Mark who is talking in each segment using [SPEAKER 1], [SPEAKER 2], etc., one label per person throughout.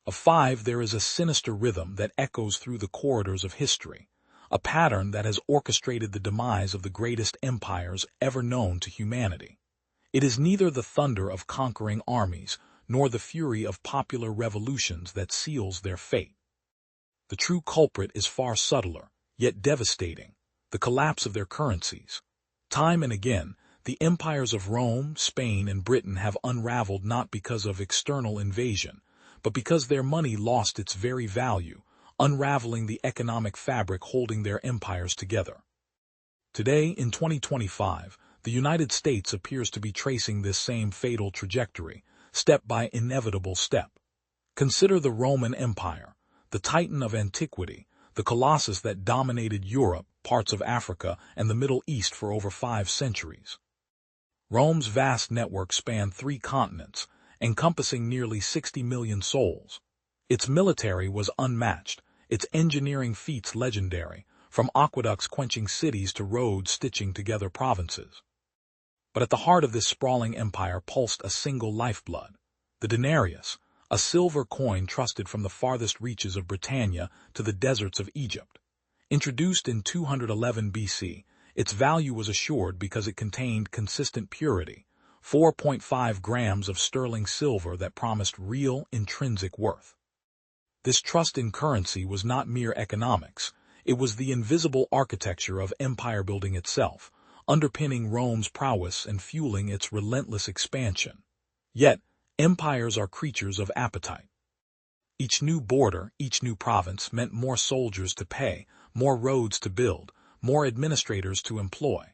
[SPEAKER 1] Of 5, there is a sinister rhythm that echoes through the corridors of history, a pattern that has orchestrated the demise of the greatest empires ever known to humanity. It is neither the thunder of conquering armies nor the fury of popular revolutions that seals their fate. The true culprit is far subtler, yet devastating: the collapse of their currencies. Time and again, the empires of Rome, Spain, and Britain have unraveled not because of external invasion, but because their money lost its very value, unraveling the economic fabric holding their empires together. Today, in 2025, the United States appears to be tracing this same fatal trajectory, step by inevitable step. Consider the Roman Empire, the titan of antiquity, the colossus that dominated Europe, parts of Africa, and the Middle East for over 5 centuries. Rome's vast network spanned 3 continents, encompassing nearly 60 million souls. Its military was unmatched, its engineering feats legendary, from aqueducts quenching cities to roads stitching together provinces. But at the heart of this sprawling empire pulsed a single lifeblood: the denarius, a silver coin trusted from the farthest reaches of Britannia to the deserts of Egypt. Introduced in 211 BC, its value was assured because it contained consistent purity, 4.5 grams of sterling silver that promised real, intrinsic worth. This trust in currency was not mere economics, it was the invisible architecture of empire building itself, underpinning Rome's prowess and fueling its relentless expansion. Yet, empires are creatures of appetite. Each new border, each new province meant more soldiers to pay, more roads to build, more administrators to employ.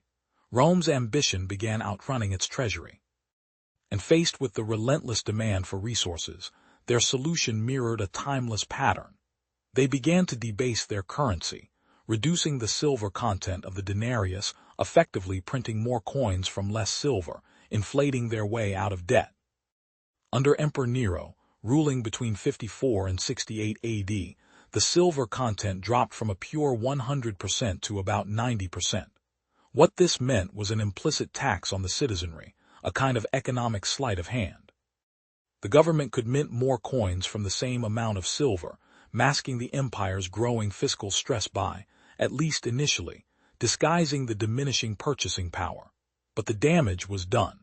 [SPEAKER 1] Rome's ambition began outrunning its treasury. And faced with the relentless demand for resources, their solution mirrored a timeless pattern. They began to debase their currency, reducing the silver content of the denarius, effectively printing more coins from less silver, inflating their way out of debt. Under Emperor Nero, ruling between 54 and 68 AD, the silver content dropped from a pure 100% to about 90%. What this meant was an implicit tax on the citizenry, a kind of economic sleight of hand. The government could mint more coins from the same amount of silver, masking the empire's growing fiscal stress by, at least initially, disguising the diminishing purchasing power. But the damage was done.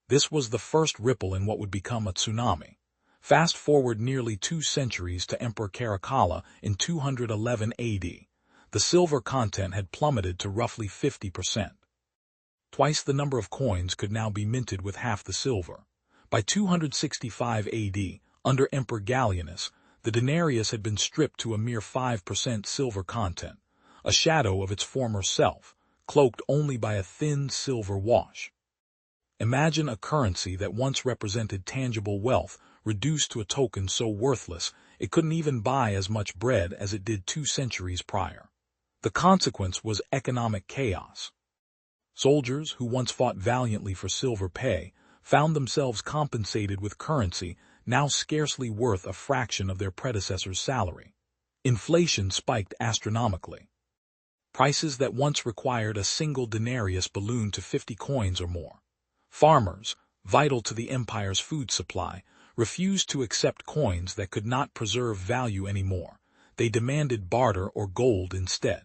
[SPEAKER 1] This was the first ripple in what would become a tsunami. Fast forward nearly 2 centuries to Emperor Caracalla in 211 AD. The silver content had plummeted to roughly 50%. Twice the number of coins could now be minted with half the silver. By 265 AD, under Emperor Gallienus, the denarius had been stripped to a mere 5% silver content, a shadow of its former self, cloaked only by a thin silver wash. Imagine a currency that once represented tangible wealth reduced to a token so worthless it couldn't even buy as much bread as it did 2 centuries prior. The consequence was economic chaos. Soldiers who once fought valiantly for silver pay found themselves compensated with currency now scarcely worth a fraction of their predecessor's salary. Inflation spiked astronomically. Prices that once required a single denarius ballooned to 50 coins or more. Farmers, vital to the empire's food supply, refused to accept coins that could not preserve value anymore. They demanded barter or gold instead.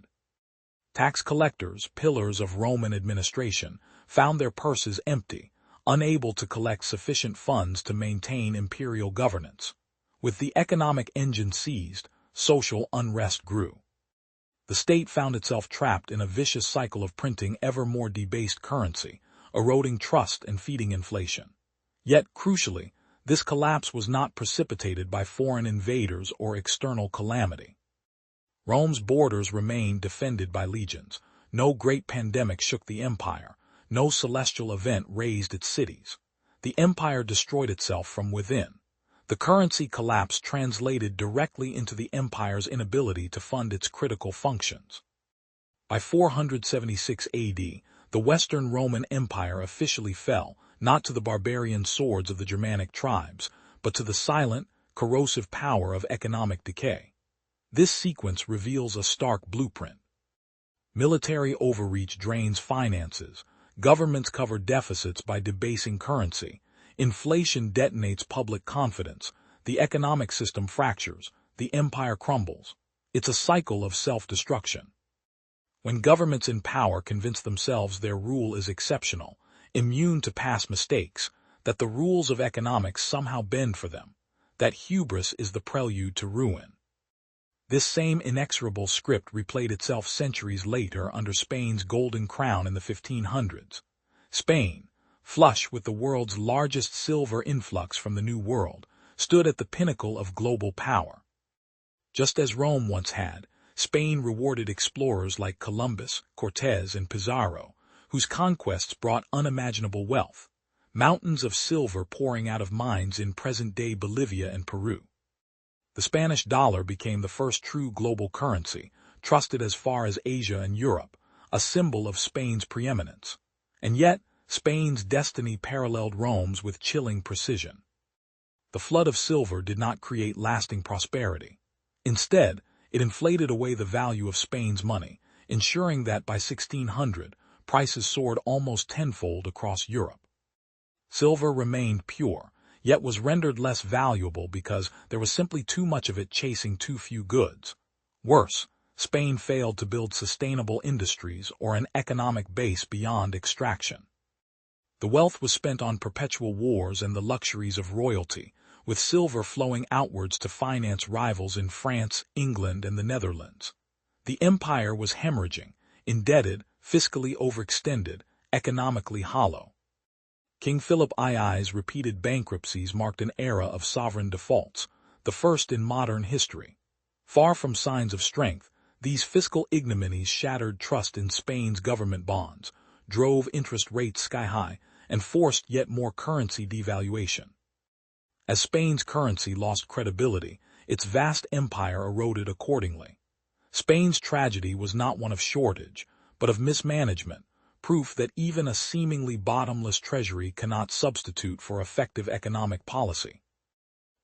[SPEAKER 1] Tax collectors, pillars of Roman administration, found their purses empty, unable to collect sufficient funds to maintain imperial governance. With the economic engine seized, social unrest grew. The state found itself trapped in a vicious cycle of printing ever more debased currency, eroding trust and feeding inflation. Yet, crucially, this collapse was not precipitated by foreign invaders or external calamity. Rome's borders remained defended by legions. No great pandemic shook the empire. No celestial event razed its cities. The empire destroyed itself from within. The currency collapse translated directly into the empire's inability to fund its critical functions. By 476 AD, the Western Roman Empire officially fell, not to the barbarian swords of the Germanic tribes, but to the silent, corrosive power of economic decay. This sequence reveals a stark blueprint. Military overreach drains finances. Governments cover deficits by debasing currency. Inflation detonates public confidence. The economic system fractures, the empire crumbles. It's a cycle of self-destruction. When governments in power convince themselves their rule is exceptional, immune to past mistakes, that the rules of economics somehow bend for them, that hubris is the prelude to ruin. This same inexorable script replayed itself centuries later under Spain's golden crown in the 1500s. Spain, flush with the world's largest silver influx from the New World, stood at the pinnacle of global power. Just as Rome once had, Spain rewarded explorers like Columbus, Cortez, and Pizarro, whose conquests brought unimaginable wealth, mountains of silver pouring out of mines in present-day Bolivia and Peru. The Spanish dollar became the first true global currency, trusted as far as Asia and Europe, a symbol of Spain's preeminence. And yet, Spain's destiny paralleled Rome's with chilling precision. The flood of silver did not create lasting prosperity. Instead, it inflated away the value of Spain's money, ensuring that by 1600, prices soared almost tenfold across Europe. Silver remained pure, yet was rendered less valuable because there was simply too much of it chasing too few goods. Worse, Spain failed to build sustainable industries or an economic base beyond extraction. The wealth was spent on perpetual wars and the luxuries of royalty, with silver flowing outwards to finance rivals in France, England, and the Netherlands. The empire was hemorrhaging, indebted, fiscally overextended, economically hollow. King Philip II's repeated bankruptcies marked an era of sovereign defaults, the first in modern history. Far from signs of strength, these fiscal ignominies shattered trust in Spain's government bonds, drove interest rates sky-high, and forced yet more currency devaluation. As Spain's currency lost credibility, its vast empire eroded accordingly. Spain's tragedy was not one of shortage, but of mismanagement, proof that even a seemingly bottomless treasury cannot substitute for effective economic policy.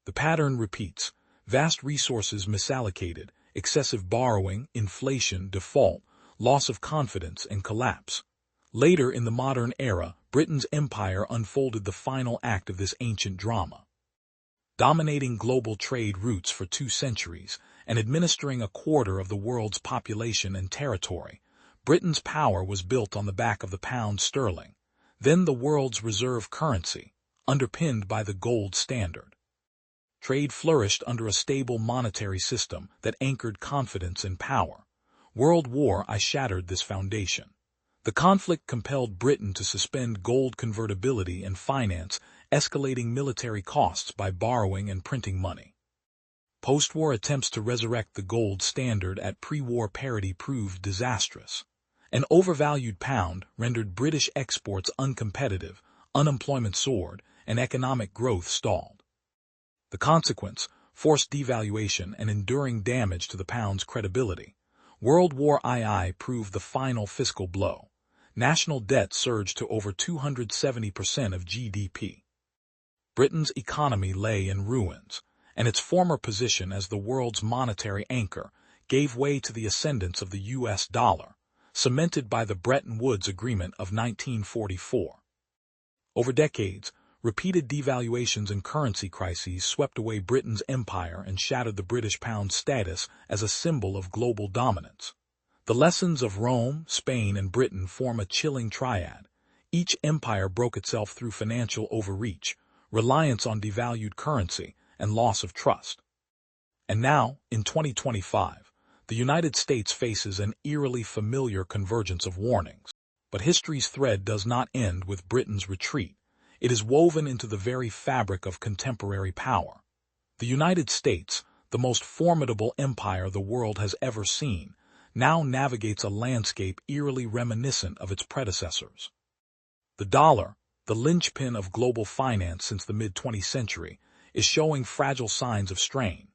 [SPEAKER 1] The pattern repeats: vast resources misallocated, excessive borrowing, inflation, default, loss of confidence, and collapse. Later in the modern era, Britain's empire unfolded the final act of this ancient drama. Dominating global trade routes for 2 centuries and administering a quarter of the world's population and territory, Britain's power was built on the back of the pound sterling, then the world's reserve currency, underpinned by the gold standard. Trade flourished under a stable monetary system that anchored confidence and power. World War I shattered this foundation. The conflict compelled Britain to suspend gold convertibility and finance escalating military costs by borrowing and printing money. Post-war attempts to resurrect the gold standard at pre-war parity proved disastrous. An overvalued pound rendered British exports uncompetitive, unemployment soared, and economic growth stalled. The consequence, forced devaluation and enduring damage to the pound's credibility. World War II proved the final fiscal blow. National debt surged to over 270% of GDP. Britain's economy lay in ruins, and its former position as the world's monetary anchor gave way to the ascendance of the U.S. dollar, cemented by the Bretton Woods Agreement of 1944. Over decades, repeated devaluations and currency crises swept away Britain's empire and shattered the British pound's status as a symbol of global dominance. The lessons of Rome, Spain, and Britain form a chilling triad. Each empire broke itself through financial overreach, reliance on devalued currency, and loss of trust. And now, in 2025, the United States faces an eerily familiar convergence of warnings. But history's thread does not end with Britain's retreat. It is woven into the very fabric of contemporary power. The United States, the most formidable empire the world has ever seen, now navigates a landscape eerily reminiscent of its predecessors. The dollar, the linchpin of global finance since the mid-20th century, is showing fragile signs of strain.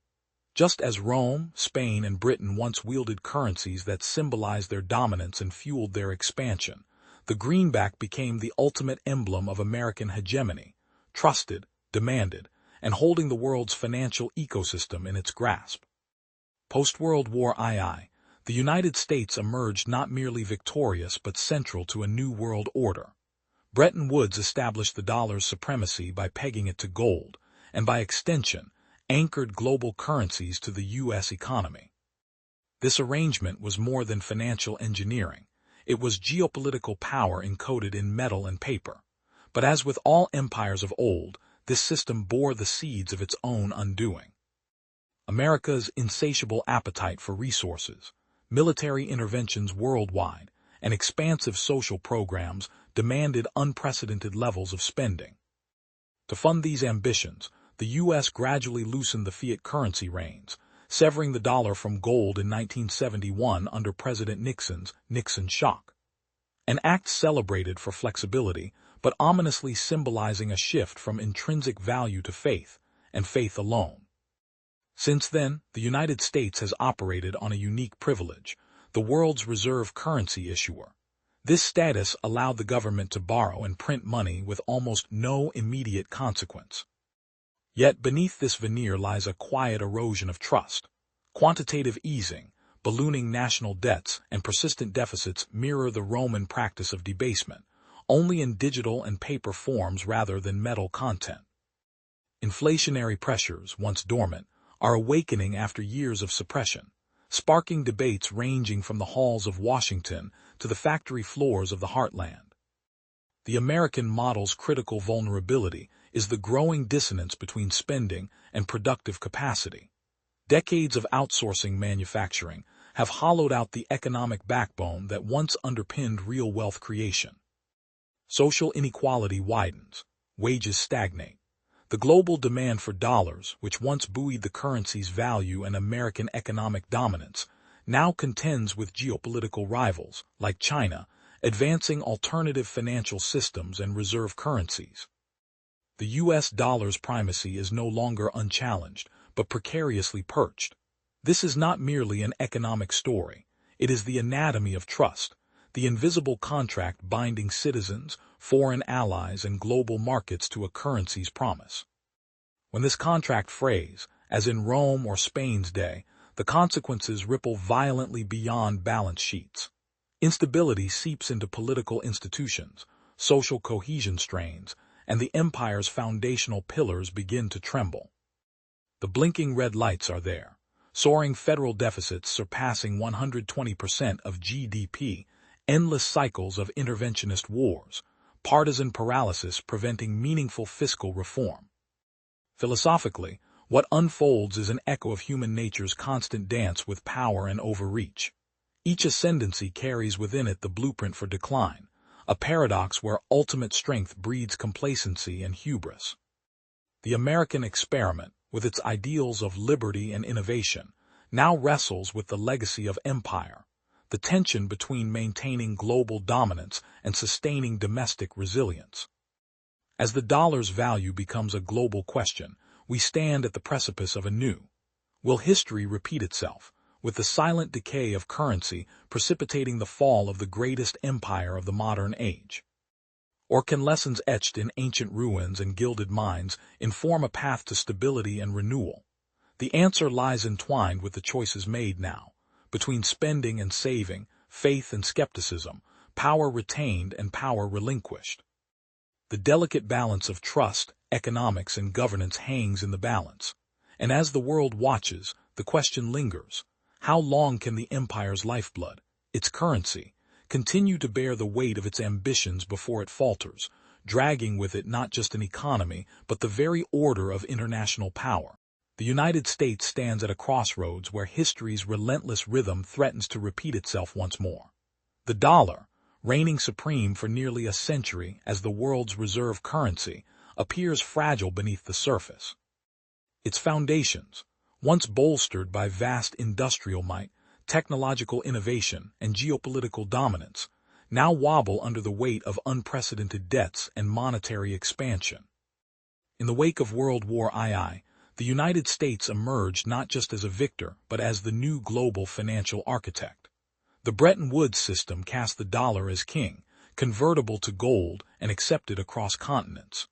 [SPEAKER 1] Just as Rome, Spain, and Britain once wielded currencies that symbolized their dominance and fueled their expansion, the greenback became the ultimate emblem of American hegemony, trusted, demanded, and holding the world's financial ecosystem in its grasp. Post-World War II, the United States emerged not merely victorious but central to a new world order. Bretton Woods established the dollar's supremacy by pegging it to gold, and by extension, anchored global currencies to the U.S. economy. This arrangement was more than financial engineering. It was geopolitical power encoded in metal and paper. But as with all empires of old, this system bore the seeds of its own undoing. America's insatiable appetite for resources, military interventions worldwide, and expansive social programs demanded unprecedented levels of spending. To fund these ambitions, the U.S. gradually loosened the fiat currency reins, severing the dollar from gold in 1971 under President Nixon's Nixon shock. An act celebrated for flexibility, but ominously symbolizing a shift from intrinsic value to faith, and faith alone. Since then, the United States has operated on a unique privilege, the world's reserve currency issuer. This status allowed the government to borrow and print money with almost no immediate consequence. Yet beneath this veneer lies a quiet erosion of trust. Quantitative easing, ballooning national debts, and persistent deficits mirror the Roman practice of debasement, only in digital and paper forms rather than metal content. Inflationary pressures, once dormant, are awakening after years of suppression, sparking debates ranging from the halls of Washington to the factory floors of the heartland. The American model's critical vulnerability is the growing dissonance between spending and productive capacity. Decades of outsourcing manufacturing have hollowed out the economic backbone that once underpinned real wealth creation. Social inequality widens, wages stagnate. The global demand for dollars, which once buoyed the currency's value and American economic dominance, now contends with geopolitical rivals, like China, advancing alternative financial systems and reserve currencies. The U.S. dollar's primacy is no longer unchallenged, but precariously perched. This is not merely an economic story. It is the anatomy of trust, the invisible contract binding citizens, foreign allies, and global markets to a currency's promise. When this contract frays, as in Rome or Spain's day, the consequences ripple violently beyond balance sheets. Instability seeps into political institutions, social cohesion strains, and the empire's foundational pillars begin to tremble. The blinking red lights are there, soaring federal deficits surpassing 120% of GDP, endless cycles of interventionist wars, partisan paralysis preventing meaningful fiscal reform. Philosophically, what unfolds is an echo of human nature's constant dance with power and overreach. Each ascendancy carries within it the blueprint for decline, a paradox where ultimate strength breeds complacency and hubris. The American experiment, with its ideals of liberty and innovation, now wrestles with the legacy of empire, the tension between maintaining global dominance and sustaining domestic resilience. As the dollar's value becomes a global question, we stand at the precipice of a new. Will history repeat itself, with the silent decay of currency precipitating the fall of the greatest empire of the modern age? Or can lessons etched in ancient ruins and gilded mines inform a path to stability and renewal? The answer lies entwined with the choices made now, between spending and saving, faith and skepticism, power retained and power relinquished. The delicate balance of trust, economics, and governance hangs in the balance, and as the world watches, the question lingers: how long can the empire's lifeblood, its currency, continue to bear the weight of its ambitions before it falters, dragging with it not just an economy, but the very order of international power? The United States stands at a crossroads where history's relentless rhythm threatens to repeat itself once more. The dollar, reigning supreme for nearly a century as the world's reserve currency, appears fragile beneath the surface. Its foundations, once bolstered by vast industrial might, technological innovation, and geopolitical dominance, now wobble under the weight of unprecedented debts and monetary expansion. In the wake of World War II, the United States emerged not just as a victor, but as the new global financial architect. The Bretton Woods system cast the dollar as king, convertible to gold and accepted across continents.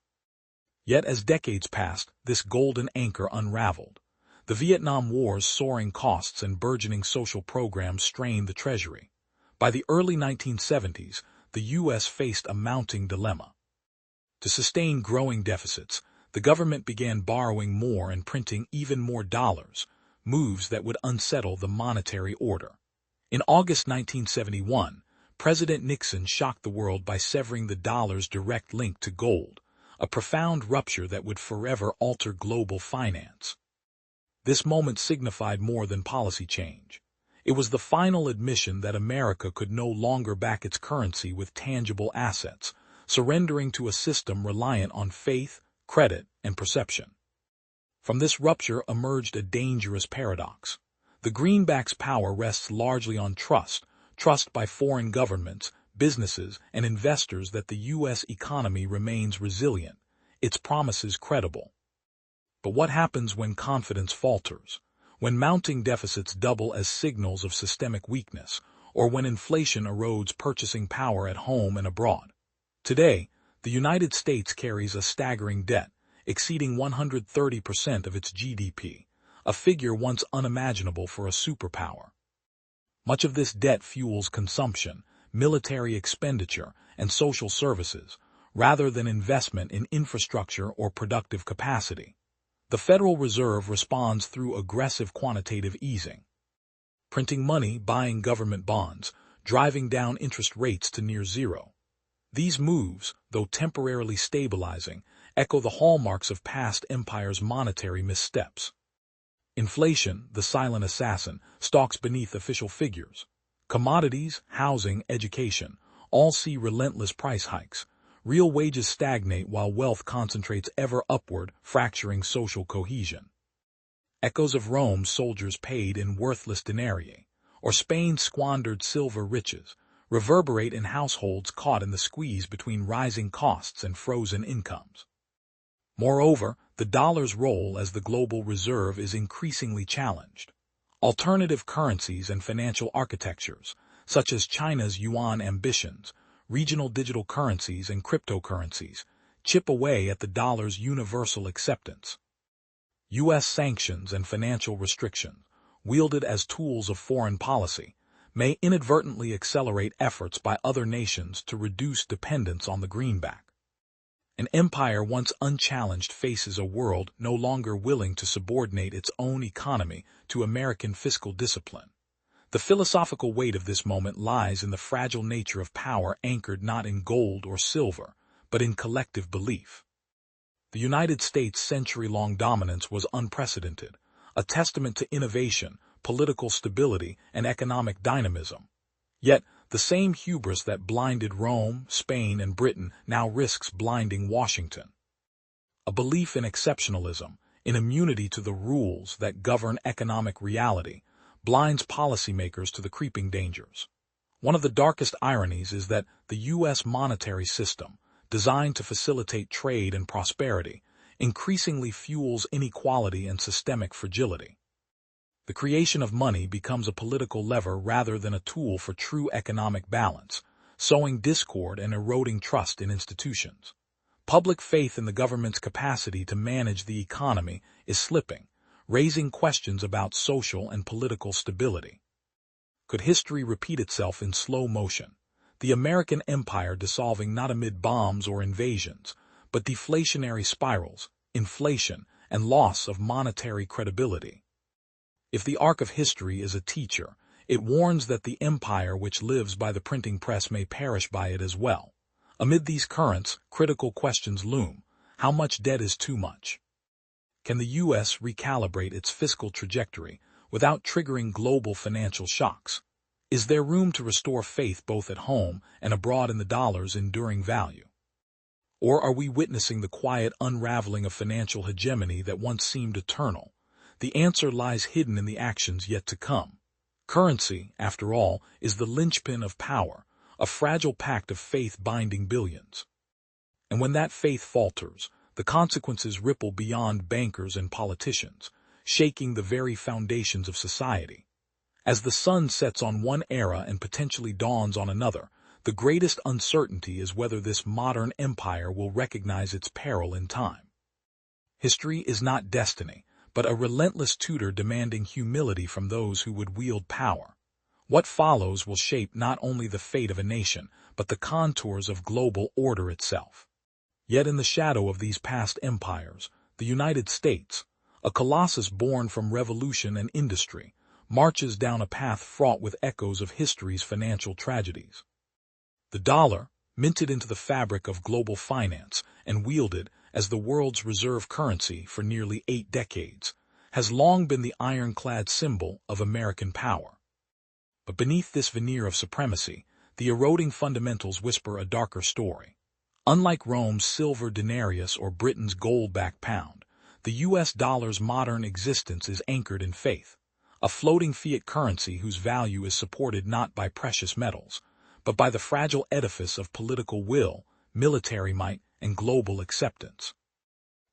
[SPEAKER 1] Yet as decades passed, this golden anchor unraveled. The Vietnam War's soaring costs and burgeoning social programs strained the treasury. By the early 1970s, the U.S. faced a mounting dilemma. To sustain growing deficits, the government began borrowing more and printing even more dollars, moves that would unsettle the monetary order. In August 1971, President Nixon shocked the world by severing the dollar's direct link to gold, a profound rupture that would forever alter global finance. This moment signified more than policy change. It was the final admission that America could no longer back its currency with tangible assets, surrendering to a system reliant on faith, credit, and perception. From this rupture emerged a dangerous paradox. The greenback's power rests largely on trust by foreign governments, businesses, and investors that the U.S. economy remains resilient, its promises credible. But what happens when confidence falters? When mounting deficits double as signals of systemic weakness, or when inflation erodes purchasing power at home and abroad? Today, the United States carries a staggering debt, exceeding 130% of its GDP, a figure once unimaginable for a superpower. Much of this debt fuels consumption, military expenditure, and social services, rather than investment in infrastructure or productive capacity. The Federal Reserve responds through aggressive quantitative easing, printing money, buying government bonds, driving down interest rates to near zero. These moves, though temporarily stabilizing, echo the hallmarks of past empires' monetary missteps. Inflation, the silent assassin, stalks beneath official figures. Commodities, housing, education, all see relentless price hikes. Real wages stagnate while wealth concentrates ever upward, fracturing social cohesion. Echoes of Rome's soldiers paid in worthless denarii, or Spain's squandered silver riches, reverberate in households caught in the squeeze between rising costs and frozen incomes. Moreover, the dollar's role as the global reserve is increasingly challenged. Alternative currencies and financial architectures, such as China's yuan ambitions, regional digital currencies and cryptocurrencies, chip away at the dollar's universal acceptance. U.S. sanctions and financial restrictions, wielded as tools of foreign policy, may inadvertently accelerate efforts by other nations to reduce dependence on the greenback. An empire once unchallenged faces a world no longer willing to subordinate its own economy to American fiscal discipline. The philosophical weight of this moment lies in the fragile nature of power anchored not in gold or silver, but in collective belief. The United States' century-long dominance was unprecedented, a testament to innovation, political stability, and economic dynamism. Yet, the same hubris that blinded Rome, Spain, and Britain now risks blinding Washington. A belief in exceptionalism, in immunity to the rules that govern economic reality, blinds policymakers to the creeping dangers. One of the darkest ironies is that the U.S. monetary system, designed to facilitate trade and prosperity, increasingly fuels inequality and systemic fragility. The creation of money becomes a political lever rather than a tool for true economic balance, sowing discord and eroding trust in institutions. Public faith in the government's capacity to manage the economy is slipping, raising questions about social and political stability. Could history repeat itself in slow motion, the American empire dissolving not amid bombs or invasions, but deflationary spirals, inflation, and loss of monetary credibility? If the arc of history is a teacher, it warns that the empire which lives by the printing press may perish by it as well. Amid these currents, critical questions loom. How much debt is too much? Can the U.S. recalibrate its fiscal trajectory without triggering global financial shocks? Is there room to restore faith both at home and abroad in the dollar's enduring value? Or are we witnessing the quiet unraveling of financial hegemony that once seemed eternal? The answer lies hidden in the actions yet to come. Currency, after all, is the linchpin of power, a fragile pact of faith binding billions. And when that faith falters, the consequences ripple beyond bankers and politicians, shaking the very foundations of society. As the sun sets on one era and potentially dawns on another, the greatest uncertainty is whether this modern empire will recognize its peril in time. History is not destiny, but a relentless tutor demanding humility from those who would wield power. What follows will shape not only the fate of a nation, but the contours of global order itself. Yet in the shadow of these past empires, the United States, a colossus born from revolution and industry, marches down a path fraught with echoes of history's financial tragedies. The dollar, minted into the fabric of global finance and wielded as the world's reserve currency for nearly 8 decades, has long been the ironclad symbol of American power. But beneath this veneer of supremacy, the eroding fundamentals whisper a darker story. Unlike Rome's silver denarius or Britain's gold-backed pound, the U.S. dollar's modern existence is anchored in faith, a floating fiat currency whose value is supported not by precious metals, but by the fragile edifice of political will, military might, and global acceptance.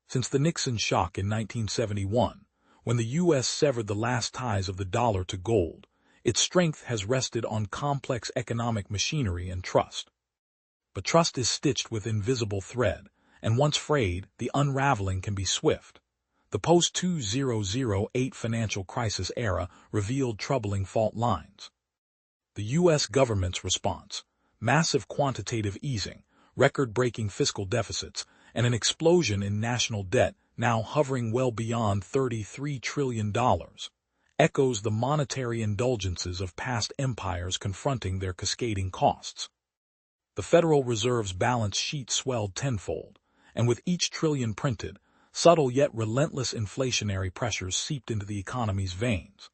[SPEAKER 1] Since the Nixon shock in 1971, when the U.S. severed the last ties of the dollar to gold, its strength has rested on complex economic machinery and trust. But trust is stitched with invisible thread, and once frayed, the unraveling can be swift. The post-2008 financial crisis era revealed troubling fault lines. The U.S. government's response, massive quantitative easing, record-breaking fiscal deficits, and an explosion in national debt now hovering well beyond $33 trillion, echoes the monetary indulgences of past empires confronting their cascading costs. The Federal Reserve's balance sheet swelled tenfold, and with each trillion printed, subtle yet relentless inflationary pressures seeped into the economy's veins.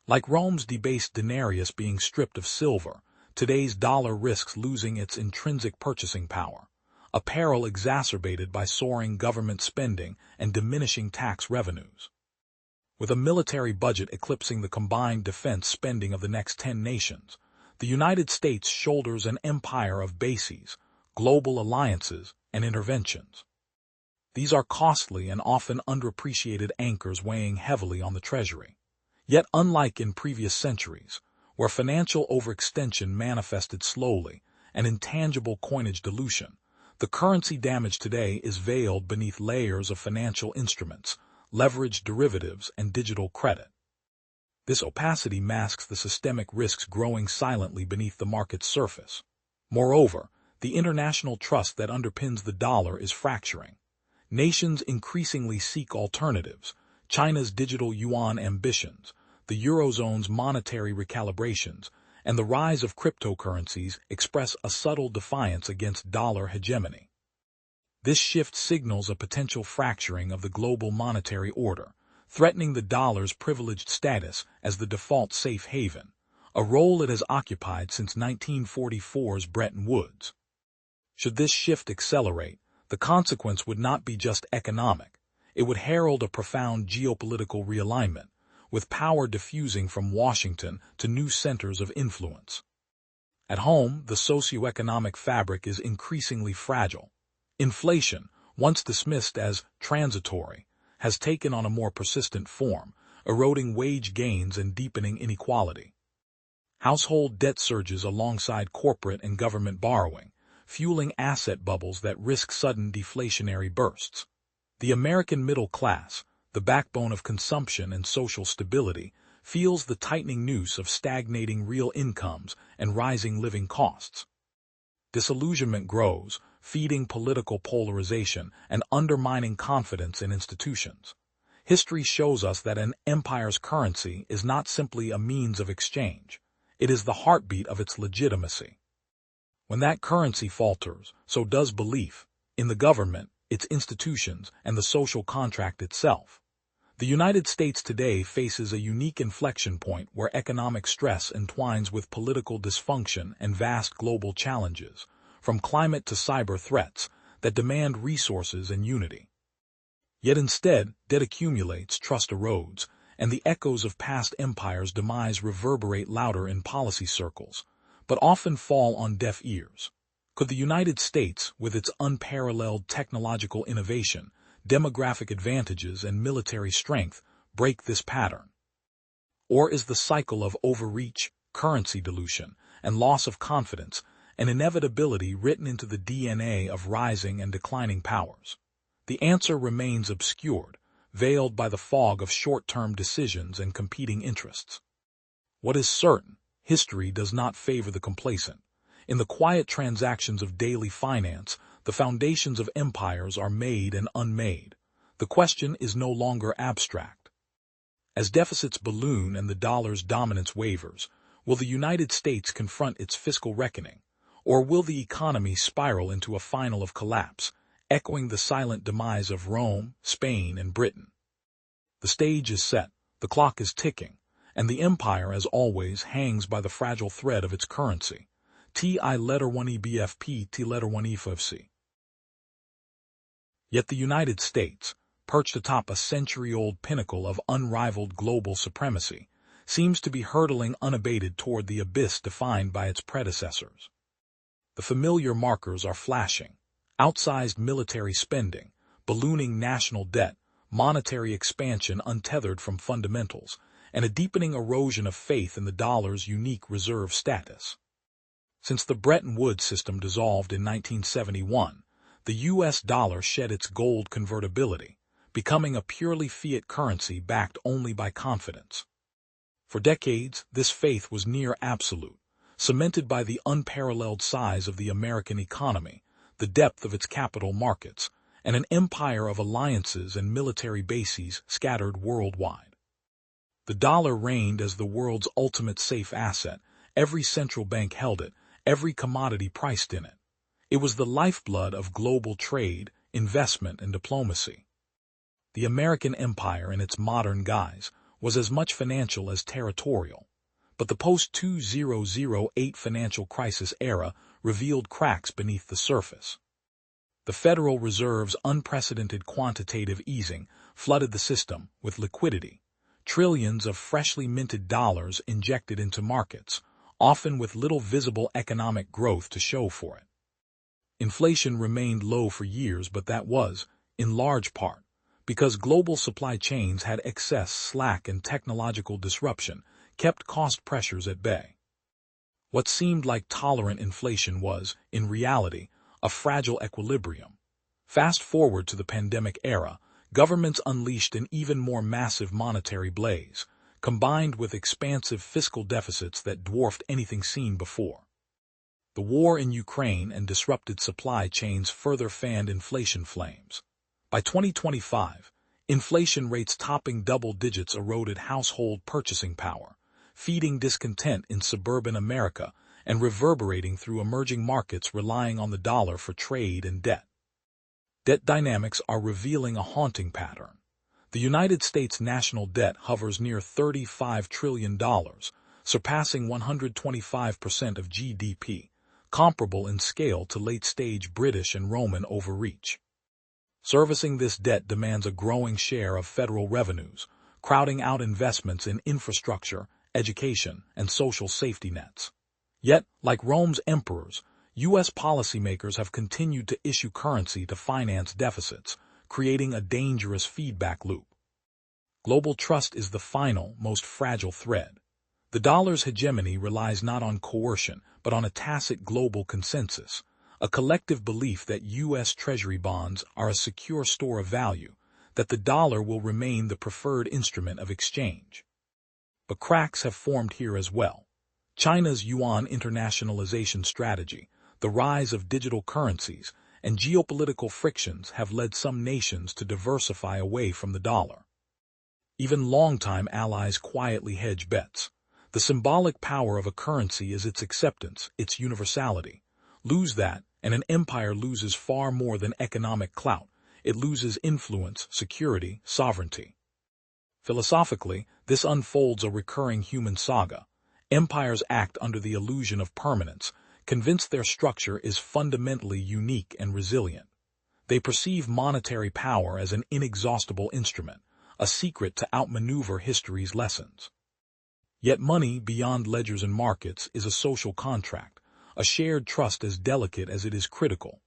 [SPEAKER 1] Like Rome's debased denarius being stripped of silver, today's dollar risks losing its intrinsic purchasing power, a peril exacerbated by soaring government spending and diminishing tax revenues. With a military budget eclipsing the combined defense spending of the next 10 nations, the United States shoulders an empire of bases, global alliances, and interventions. These are costly and often underappreciated anchors weighing heavily on the Treasury. Yet unlike in previous centuries, where financial overextension manifested slowly and intangible coinage dilution, the currency damage today is veiled beneath layers of financial instruments, leveraged derivatives, and digital credit. This opacity masks the systemic risks growing silently beneath the market's surface. Moreover, the international trust that underpins the dollar is fracturing. Nations increasingly seek alternatives. China's digital yuan ambitions, the Eurozone's monetary recalibrations, and the rise of cryptocurrencies express a subtle defiance against dollar hegemony. This shift signals a potential fracturing of the global monetary order, threatening the dollar's privileged status as the default safe haven, a role it has occupied since 1944's Bretton Woods. Should this shift accelerate, the consequence would not be just economic. It would herald a profound geopolitical realignment, with power diffusing from Washington to new centers of influence. At home, the socioeconomic fabric is increasingly fragile. Inflation, once dismissed as transitory, has taken on a more persistent form, eroding wage gains and deepening inequality. Household debt surges alongside corporate and government borrowing, fueling asset bubbles that risk sudden deflationary bursts. The American middle class, the backbone of consumption and social stability, feels the tightening noose of stagnating real incomes and rising living costs. Disillusionment grows, feeding political polarization and undermining confidence in institutions. History shows us that an empire's currency is not simply a means of exchange. It is the heartbeat of its legitimacy. When that currency falters, so does belief in the government, its institutions, and the social contract itself. The United States today faces a unique inflection point where economic stress entwines with political dysfunction and vast global challenges, from climate to cyber threats, that demand resources and unity. Yet instead, debt accumulates, trust erodes, and the echoes of past empires' demise reverberate louder in policy circles, but often fall on deaf ears. Could the United States, with its unparalleled technological innovation, demographic advantages, and military strength, break this pattern? Or is the cycle of overreach, currency dilution, and loss of confidence an inevitability written into the DNA of rising and declining powers? The answer remains obscured, veiled by the fog of short-term decisions and competing interests. What is certain, history does not favor the complacent. In the quiet transactions of daily finance, The foundations of empires are made and unmade. The question is no longer abstract. As deficits balloon and the dollar's dominance wavers, will the United States confront its fiscal reckoning, or will the economy spiral into a final of collapse, echoing the silent demise of Rome, Spain, and Britain? The stage is set, the clock is ticking, and the empire, as always, hangs by the fragile thread of its currency. T1EBFP T1EFFC. Yet the United States, perched atop a century-old pinnacle of unrivaled global supremacy, seems to be hurtling unabated toward the abyss defined by its predecessors. The familiar markers are flashing: outsized military spending, ballooning national debt, monetary expansion untethered from fundamentals, and a deepening erosion of faith in the dollar's unique reserve status. Since the Bretton Woods system dissolved in 1971, the U.S. dollar shed its gold convertibility, becoming a purely fiat currency backed only by confidence. For decades, this faith was near absolute, cemented by the unparalleled size of the American economy, the depth of its capital markets, and an empire of alliances and military bases scattered worldwide. The dollar reigned as the world's ultimate safe asset. Every central bank held it, every commodity priced in it. It was the lifeblood of global trade, investment, and diplomacy. The American empire in its modern guise was as much financial as territorial, but the post-2008 financial crisis era revealed cracks beneath the surface. The Federal Reserve's unprecedented quantitative easing flooded the system with liquidity, trillions of freshly minted dollars injected into markets, often with little visible economic growth to show for it. Inflation remained low for years, but that was, in large part, because global supply chains had excess slack and technological disruption kept cost pressures at bay. What seemed like tolerant inflation was, in reality, a fragile equilibrium. Fast forward to the pandemic era, governments unleashed an even more massive monetary blaze, combined with expansive fiscal deficits that dwarfed anything seen before. The war in Ukraine and disrupted supply chains further fanned inflation flames. By 2025, inflation rates topping double digits eroded household purchasing power, feeding discontent in suburban America and reverberating through emerging markets relying on the dollar for trade and debt. Debt dynamics are revealing a haunting pattern. The United States national debt hovers near $35 trillion, surpassing 125% of GDP, comparable in scale to late-stage British and Roman overreach. Servicing this debt demands a growing share of federal revenues, crowding out investments in infrastructure, education, and social safety nets. Yet, like Rome's emperors, U.S. policymakers have continued to issue currency to finance deficits, creating a dangerous feedback loop. Global trust is the final, most fragile thread. The dollar's hegemony relies not on coercion, but on a tacit global consensus, a collective belief that U.S. Treasury bonds are a secure store of value, that the dollar will remain the preferred instrument of exchange. But cracks have formed here as well. China's yuan internationalization strategy, the rise of digital currencies, and geopolitical frictions have led some nations to diversify away from the dollar. Even longtime allies quietly hedge bets. The symbolic power of a currency is its acceptance, its universality. Lose that, and an empire loses far more than economic clout. It loses influence, security, sovereignty. Philosophically, this unfolds a recurring human saga. Empires act under the illusion of permanence, convinced their structure is fundamentally unique and resilient. They perceive monetary power as an inexhaustible instrument, a secret to outmaneuver history's lessons. Yet money, beyond ledgers and markets, is a social contract, a shared trust as delicate as it is critical.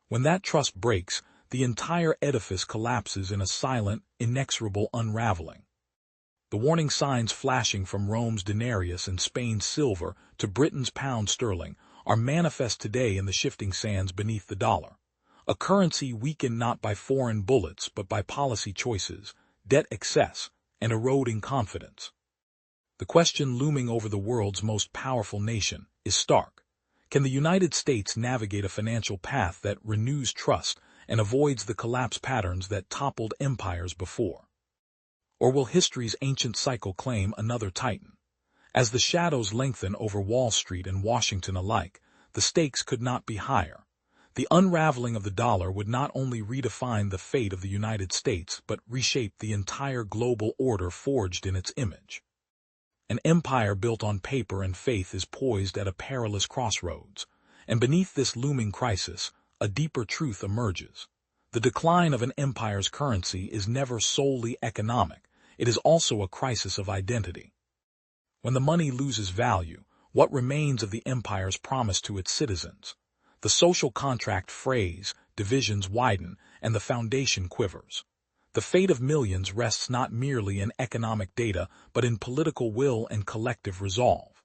[SPEAKER 1] When that trust breaks, the entire edifice collapses in a silent, inexorable unraveling. The warning signs flashing from Rome's denarius and Spain's silver to Britain's pound sterling are manifest today in the shifting sands beneath the dollar. A currency weakened not by foreign bullets but by policy choices, debt excess, and eroding confidence. The question looming over the world's most powerful nation is stark. Can the United States navigate a financial path that renews trust and avoids the collapse patterns that toppled empires before? Or will history's ancient cycle claim another titan? As the shadows lengthen over Wall Street and Washington alike, the stakes could not be higher. The unraveling of the dollar would not only redefine the fate of the United States, but reshape the entire global order forged in its image. An empire built on paper and faith is poised at a perilous crossroads, and beneath this looming crisis, a deeper truth emerges. The decline of an empire's currency is never solely economic, it is also a crisis of identity. When the money loses value, what remains of the empire's promise to its citizens? The social contract frays, divisions widen, and the foundation quivers. The fate of millions rests not merely in economic data, but in political will and collective resolve.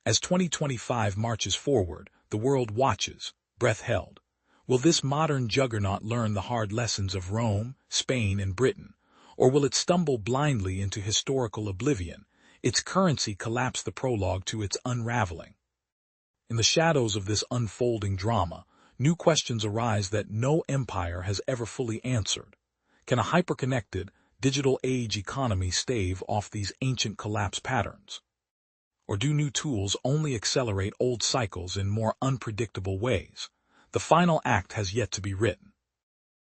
[SPEAKER 1] As 2025 marches forward, the world watches, breath held. Will this modern juggernaut learn the hard lessons of Rome, Spain, and Britain, or will it stumble blindly into historical oblivion, its currency collapse the prologue to its unraveling? In the shadows of this unfolding drama, new questions arise that no empire has ever fully answered. Can a hyperconnected, digital age economy stave off these ancient collapse patterns? Or do new tools only accelerate old cycles in more unpredictable ways? The final act has yet to be written.